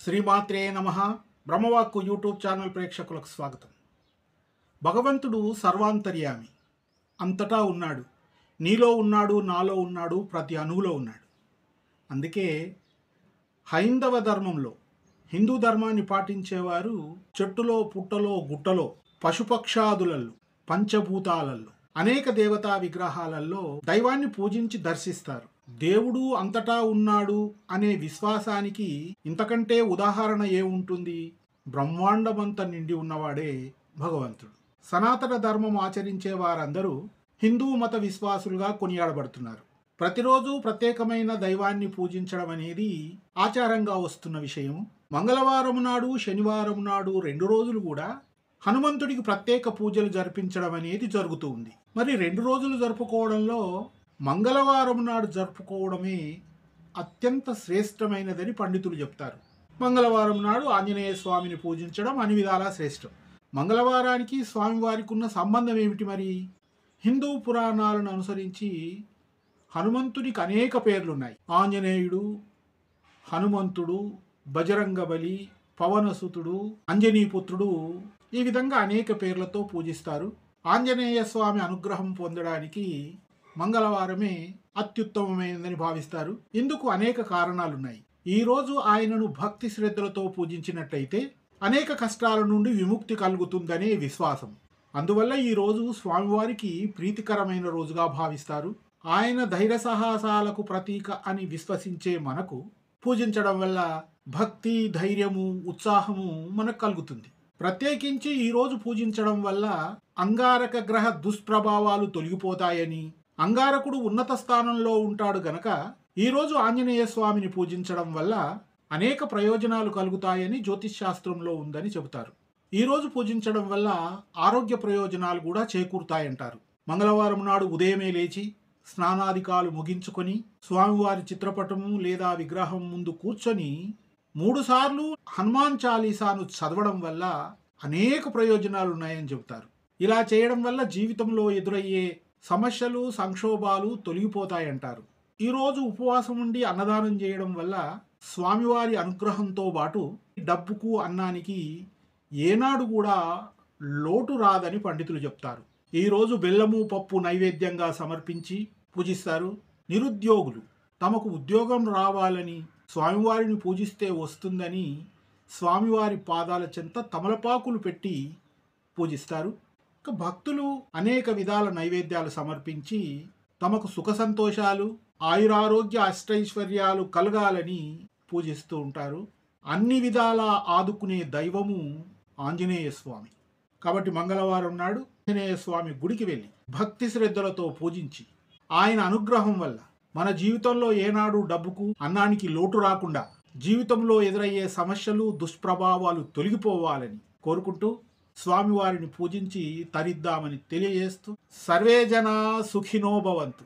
శ్రీమాత్రే నమః. బ్రహ్మవాక్కు YouTube channel ప్రేక్షకులకు స్వాగతం. భగవంతుడు సర్వాంతర్యామి, అంతటా ఉన్నాడు. నీలో ఉన్నాడు, నాలో ఉన్నాడు, ప్రతి అణువులో ఉన్నాడు. అందుకే హైందవ ధర్మంలో, హిందూ ధర్మాన్ని పాటించేవారు చెట్టులో, పుట్టలో, గుట్టలో, పశుపక్షాదులలో, పంచభూతాలలో, అనేక దేవతా విగ్రహాలలో దైవాన్ని పూజించి దర్శిస్తారు. దేవుడు అంతటా ఉన్నాడు అనే విశ్వాసానికి ఇంతకంటే ఉదాహరణ ఏముంటుంది? బ్రహ్మాండమంత నిండి ఉన్నవాడే భగవంతుడు. సనాతన ధర్మం ఆచరించే వారందరూ హిందూ మత విశ్వాసులుగా కొనియాడబడుతున్నారు. ప్రతిరోజు ప్రత్యేకమైన దైవాన్ని పూజించడం అనేది ఆచారంగా వస్తున్న విషయం. మంగళవారం నాడు, శనివారం నాడు 2 రోజులు కూడా హనుమంతుడికి ప్రత్యేక పూజలు జరిపించడం అనేది జరుగుతూ ఉంది. మరి 2 రోజులు జరుపుకోవడంలో మంగళవారం నాడు జరుపుకోవడమే అత్యంత శ్రేష్టమైనదని పండితులు చెప్తారు. మంగళవారం నాడు ఆంజనేయ స్వామిని పూజించడం అన్ని విధాలా శ్రేష్టం. మంగళవారానికి స్వామివారికి ఉన్న సంబంధం ఏమిటి మరి? హిందూ పురాణాలను అనుసరించి హనుమంతుడికి అనేక పేర్లున్నాయి. ఆంజనేయుడు, హనుమంతుడు, బజరంగబలి, పవనసుతుడు, అంజనీపుత్రుడు, ఈ విధంగా అనేక పేర్లతో పూజిస్తారు. ఆంజనేయ స్వామి అనుగ్రహం పొందడానికి మంగళవారమే అత్యుత్తమమైనదని భావిస్తారు. ఇందుకు అనేక కారణాలున్నాయి. ఈరోజు ఆయనను భక్తి శ్రద్ధలతో పూజించినట్టయితే అనేక కష్టాల నుండి విముక్తి కలుగుతుందనే విశ్వాసం. అందువల్ల ఈరోజు స్వామివారికి ప్రీతికరమైన రోజుగా భావిస్తారు. ఆయన ధైర్య సాహసాలకు ప్రతీక అని విశ్వసించే మనకు పూజించడం వల్ల భక్తి, ధైర్యము, ఉత్సాహము మనకు కలుగుతుంది. ప్రత్యేకించి ఈరోజు పూజించడం వల్ల అంగారక గ్రహ దుష్ప్రభావాలు తొలగిపోతాయని, అంగారకుడు ఉన్నత స్థానంలో ఉంటాడు గనక ఈరోజు ఆంజనేయ స్వామిని పూజించడం వల్ల అనేక ప్రయోజనాలు కలుగుతాయని జ్యోతిష్ శాస్త్రంలో ఉందని చెబుతారు. ఈరోజు పూజించడం వల్ల ఆరోగ్య ప్రయోజనాలు కూడా చేకూరుతాయంటారు. మంగళవారం నాడు ఉదయమే లేచి స్నానాధికాలు ముగించుకొని స్వామివారి చిత్రపటము లేదా విగ్రహం ముందు కూర్చొని 3 సార్లు హనుమాన్ చాలీసాను చదవడం వల్ల అనేక ప్రయోజనాలు ఉన్నాయని చెబుతారు. ఇలా చేయడం వల్ల జీవితంలో ఎదురయ్యే సమస్యలు, సంక్షోభాలు తొలగిపోతాయంటారు. ఈరోజు ఉపవాసం ఉండి అన్నదానం చేయడం వల్ల స్వామివారి అనుగ్రహంతో పాటు డబ్బుకు, అన్నానికి ఏనాడు కూడా లోటు రాదని పండితులు చెప్తారు. ఈరోజు బెల్లము, పప్పు నైవేద్యంగా సమర్పించి పూజిస్తారు. నిరుద్యోగులు తమకు ఉద్యోగం రావాలని, స్వామివారిని పూజిస్తే వస్తుందని స్వామివారి పాదాల చెంత తమలపాకులు పెట్టి పూజిస్తారు. భక్తులు అనేక విధాల నైవేద్యాలు సమర్పించి తమకు సుఖ సంతోషాలు, ఆయురారోగ్య అష్టైశ్వర్యాలు కలగాలని పూజిస్తూ ఉంటారు. అన్ని విధాలా ఆదుకునే దైవము ఆంజనేయ స్వామి. కాబట్టి మంగళవారం నాడు ఆంజనేయ స్వామి గుడికి వెళ్ళి భక్తి శ్రద్ధలతో పూజించి ఆయన అనుగ్రహం వల్ల మన జీవితంలో ఏనాడు డబ్బుకు, అన్నానికి లోటు రాకుండా జీవితంలో ఎదురయ్యే సమస్యలు, దుష్ప్రభావాలు తొలగిపోవాలని కోరుకుంటూ స్వామివారిని పూజించి తరిద్దామని తెలియజేస్తూ సర్వే జనా సుఖినో భవంతు.